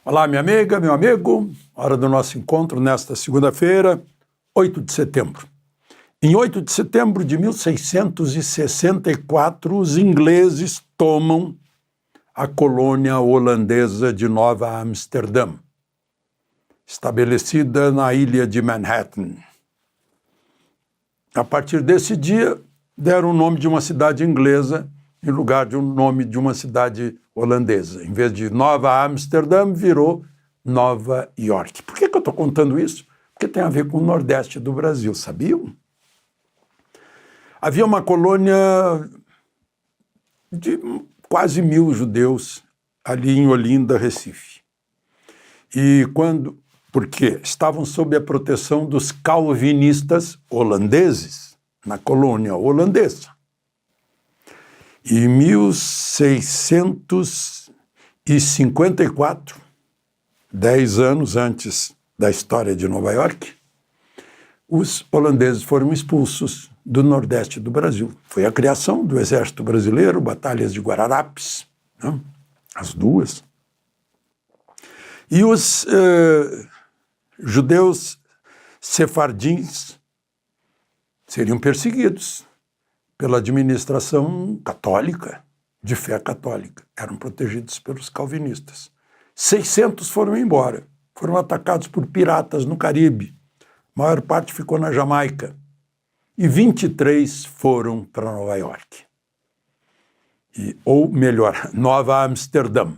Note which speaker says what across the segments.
Speaker 1: Olá, minha amiga, meu amigo. Hora do nosso encontro nesta segunda-feira, 8 de setembro. Em 8 de setembro de 1664, os ingleses tomam a colônia holandesa de Nova Amsterdã, estabelecida na ilha de Manhattan. A partir desse dia, deram o nome de uma cidade inglesa em lugar de um nome de uma cidade holandesa. Em vez de Nova Amsterdã, virou Nova York. Por que eu estou contando isso? Porque tem a ver com o Nordeste do Brasil, sabiam? Havia uma colônia de quase 1.000 judeus ali em Olinda, Recife. Porque estavam sob a proteção dos calvinistas holandeses, na colônia holandesa. E em 1654, 10 anos antes da história de Nova York, os holandeses foram expulsos do Nordeste do Brasil. Foi a criação do Exército Brasileiro, batalhas de Guararapes, né? As duas. E os judeus sefardins seriam perseguidos pela administração católica, de fé católica. Eram protegidos pelos calvinistas. 600 foram embora. Foram atacados por piratas no Caribe. A maior parte ficou na Jamaica. E 23 foram para Nova York. Ou melhor, Nova Amsterdã.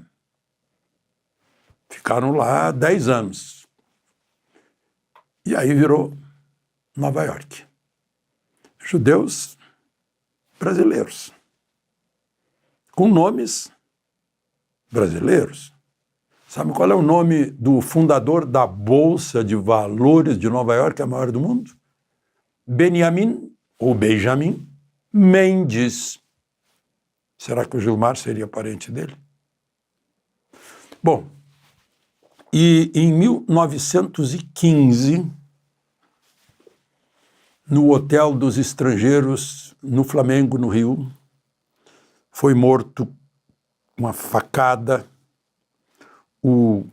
Speaker 1: Ficaram lá 10 anos. E aí virou Nova York. Judeus brasileiros, com nomes brasileiros. Sabe qual é o nome do fundador da Bolsa de Valores de Nova York, a maior do mundo? Benjamin Mendes. Será que o Gilmar seria parente dele? Bom, e em 1915, no Hotel dos Estrangeiros, no Flamengo, no Rio, foi morto uma facada o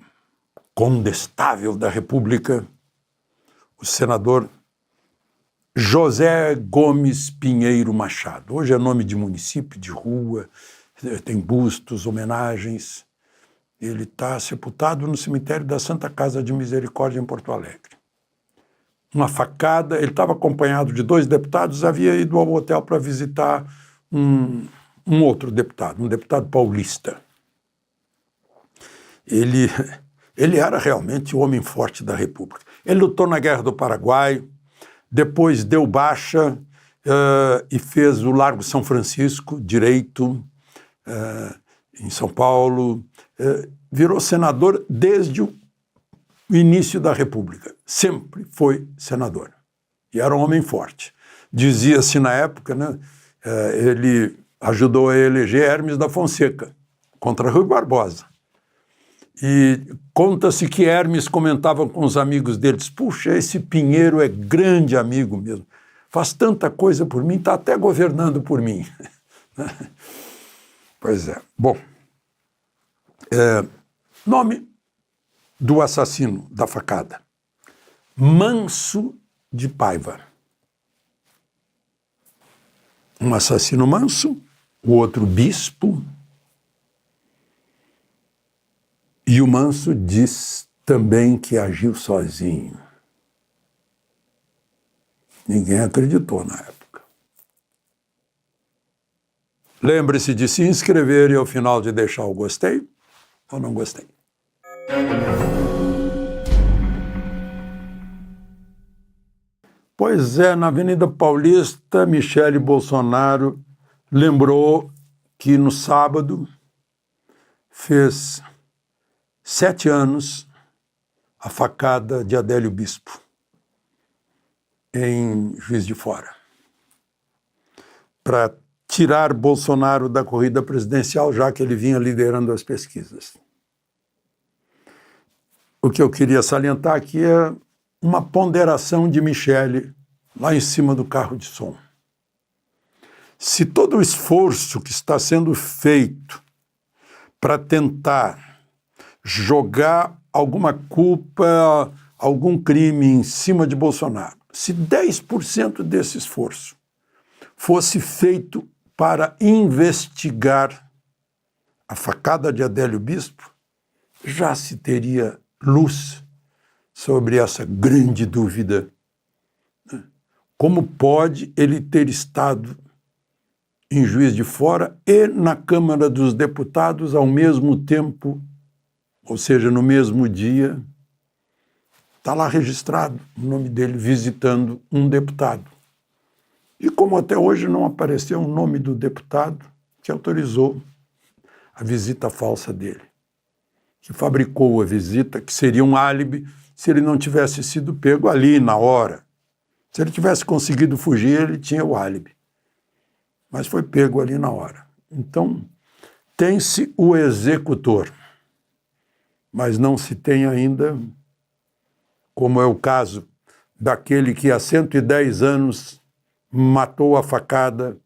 Speaker 1: condestável da República, o senador José Gomes Pinheiro Machado. Hoje é nome de município, de rua, tem bustos, homenagens. Ele está sepultado no cemitério da Santa Casa de Misericórdia, em Porto Alegre. Uma facada, ele estava acompanhado de 2 deputados, havia ido ao hotel para visitar um outro deputado, um deputado paulista. Ele era realmente o homem forte da República. Ele lutou na Guerra do Paraguai, depois deu baixa e fez o Largo São Francisco, direito, em São Paulo. Virou senador desde o início da República. Sempre foi senador. E era um homem forte. Dizia-se na época, né, ele ajudou a eleger Hermes da Fonseca contra Rui Barbosa. E conta-se que Hermes comentava com os amigos deles: puxa, esse Pinheiro é grande amigo mesmo. Faz tanta coisa por mim, está até governando por mim. Pois é. Bom, nome do assassino da facada: Manso de Paiva. Um assassino manso, o outro bispo. E o Manso diz também que agiu sozinho. Ninguém acreditou na época. Lembre-se de se inscrever e ao final de deixar o gostei ou não gostei. Pois é, na Avenida Paulista, Michele Bolsonaro lembrou que no sábado fez 7 anos a facada de Adélio Bispo, em Juiz de Fora, para tirar Bolsonaro da corrida presidencial, já que ele vinha liderando as pesquisas. O que eu queria salientar aqui é uma ponderação de Michele lá em cima do carro de som. Se todo o esforço que está sendo feito para tentar jogar alguma culpa, algum crime em cima de Bolsonaro. Se 10% desse esforço fosse feito para investigar a facada de Adélio Bispo, já se teria luz sobre essa grande dúvida. Como pode ele ter estado em Juiz de Fora e na Câmara dos Deputados ao mesmo tempo, ou seja, no mesmo dia? Está lá registrado o nome dele visitando um deputado. E como até hoje não apareceu o nome do deputado que autorizou a visita falsa dele, que fabricou a visita, que seria um álibi se ele não tivesse sido pego ali na hora. Se ele tivesse conseguido fugir, ele tinha o álibi. Mas foi pego ali na hora. Então, tem-se o executor, mas não se tem ainda, como é o caso daquele que há 110 anos matou a facada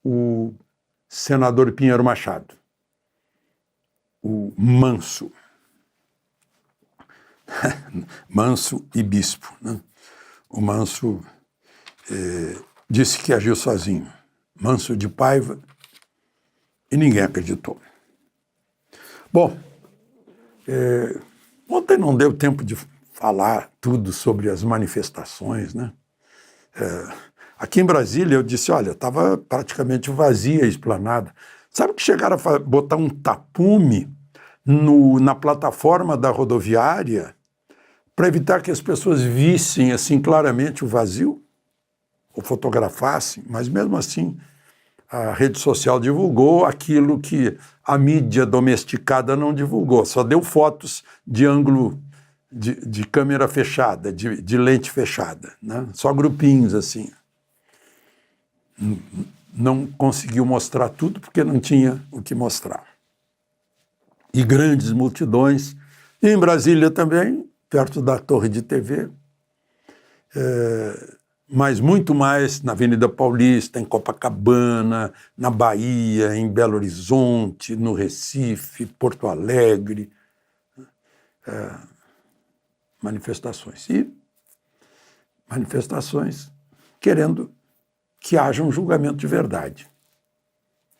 Speaker 1: o senador Pinheiro Machado, o Manso. Manso e Bispo, né? O Manso disse que agiu sozinho. Manso de Paiva, e ninguém acreditou. Bom, ontem não deu tempo de falar tudo sobre as manifestações, né? Aqui em Brasília eu disse, olha, estava praticamente vazia a esplanada. Sabe que chegaram a botar um tapume na plataforma da rodoviária para evitar que as pessoas vissem assim claramente o vazio? Ou fotografassem, mas mesmo assim a rede social divulgou aquilo que a mídia domesticada não divulgou, só deu fotos de ângulo de câmera fechada, de lente fechada, né? Só grupinhos assim. Não conseguiu mostrar tudo porque não tinha o que mostrar. E grandes multidões, e em Brasília também, perto da Torre de TV, mas muito mais na Avenida Paulista, em Copacabana, na Bahia, em Belo Horizonte, no Recife, Porto Alegre. Manifestações. E manifestações querendo que haja um julgamento de verdade.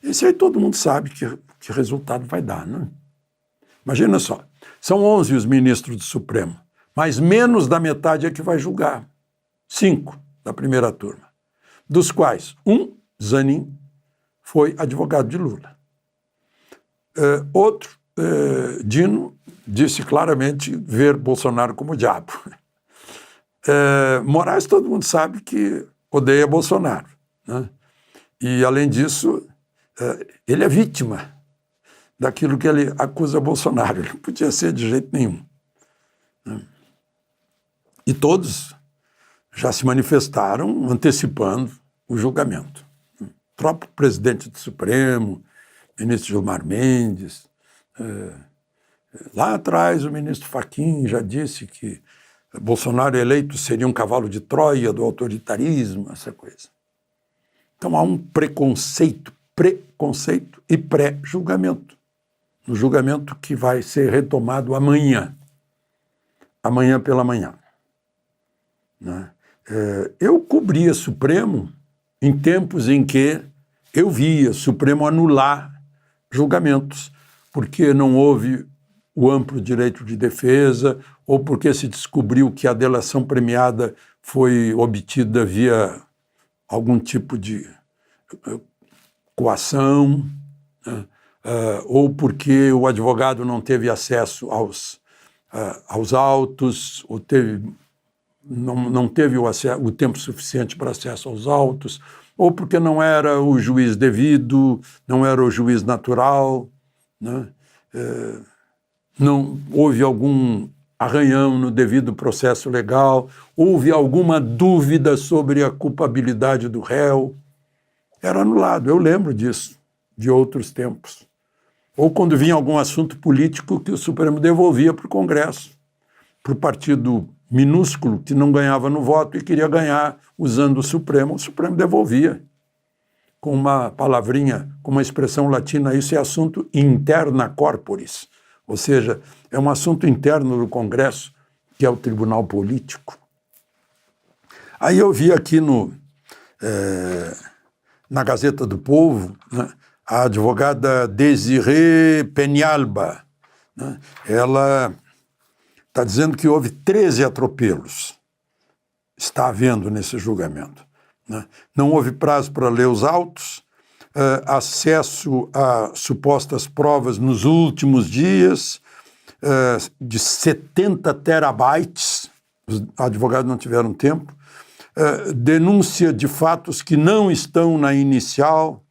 Speaker 1: Esse aí todo mundo sabe que resultado vai dar, né? Imagina só, são 11 os ministros do Supremo, mas menos da metade é que vai julgar. 5 da primeira turma, dos quais Zanin, foi advogado de Lula. Outro, Dino, disse claramente ver Bolsonaro como diabo. Moraes, todo mundo sabe que odeia Bolsonaro, né? E, além disso, ele é vítima daquilo que ele acusa Bolsonaro. Ele não podia ser de jeito nenhum, né? E todos já se manifestaram antecipando o julgamento. O próprio presidente do Supremo, ministro Gilmar Mendes, lá atrás o ministro Fachin já disse que Bolsonaro eleito seria um cavalo de Troia do autoritarismo, essa coisa. Então há um preconceito e pré-julgamento. No julgamento que vai ser retomado amanhã pela manhã, né? Eu cobria Supremo em tempos em que eu via Supremo anular julgamentos, porque não houve o amplo direito de defesa, ou porque se descobriu que a delação premiada foi obtida via algum tipo de coação, né? Ou porque o advogado não teve acesso aos autos, ou não teve o tempo suficiente para acesso aos autos, ou porque não era o juiz devido, não era o juiz natural, né? Não houve algum arranhão no devido processo legal, houve alguma dúvida sobre a culpabilidade do réu, era anulado. Eu lembro disso, de outros tempos. Ou quando vinha algum assunto político que o Supremo devolvia para o Congresso, para o partido minúsculo que não ganhava no voto e queria ganhar usando o Supremo devolvia com uma palavrinha, com uma expressão latina, isso é assunto interna corporis, ou seja, é um assunto interno do Congresso, que é o Tribunal Político. Aí eu vi aqui na Gazeta do Povo, né, a advogada Desirê Penhalba, né, ela está dizendo que houve 13 atropelos, está havendo nesse julgamento, né? Não houve prazo para ler os autos, acesso a supostas provas nos últimos dias, de 70 terabytes, os advogados não tiveram tempo, denúncia de fatos que não estão na inicial,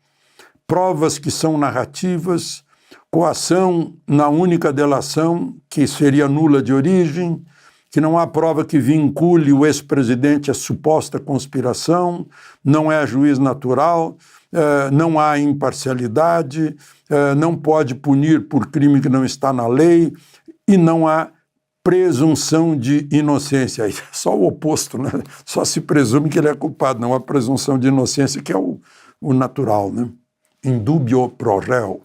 Speaker 1: provas que são narrativas, coação na única delação, que seria nula de origem, que não há prova que vincule o ex-presidente à suposta conspiração, não é juiz natural, não há imparcialidade, não pode punir por crime que não está na lei e não há presunção de inocência. Só o oposto, né? Só se presume que ele é culpado, não há presunção de inocência, que é o natural, né? In dubio pro réu.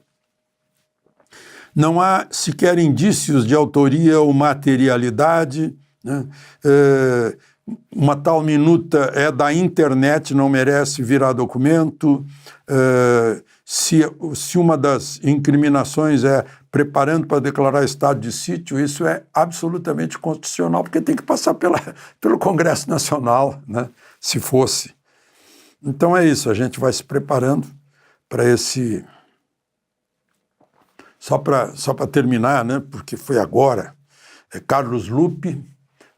Speaker 1: Não há sequer indícios de autoria ou materialidade, né? Uma tal minuta é da internet, não merece virar documento. Se uma das incriminações é preparando para declarar estado de sítio, isso é absolutamente constitucional, porque tem que passar pelo Congresso Nacional, né? Se fosse. Então é isso, a gente vai se preparando para esse... Só para terminar, né, porque foi agora, Carlos Lupe,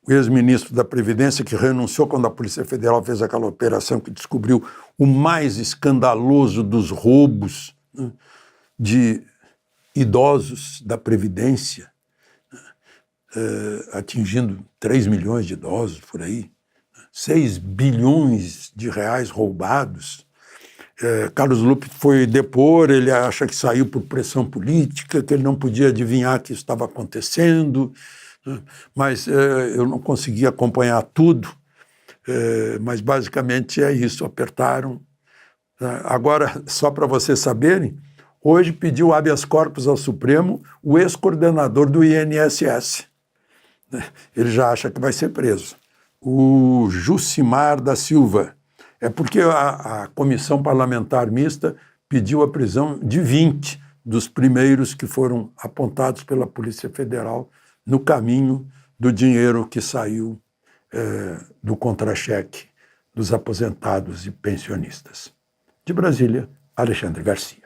Speaker 1: o ex-ministro da Previdência, que renunciou quando a Polícia Federal fez aquela operação que descobriu o mais escandaloso dos roubos, né, de idosos da Previdência, atingindo 3 milhões de idosos por aí, 6 bilhões de reais roubados. Carlos Lupe foi depor, ele acha que saiu por pressão política, que ele não podia adivinhar que isso estava acontecendo, né? Mas eu não consegui acompanhar tudo, mas basicamente é isso, apertaram. Agora, só para vocês saberem, hoje pediu habeas corpus ao Supremo o ex-coordenador do INSS. Ele já acha que vai ser preso. O Jucimar da Silva. É porque a Comissão Parlamentar Mista pediu a prisão de 20 dos primeiros que foram apontados pela Polícia Federal no caminho do dinheiro que saiu do contra-cheque dos aposentados e pensionistas. De Brasília, Alexandre Garcia.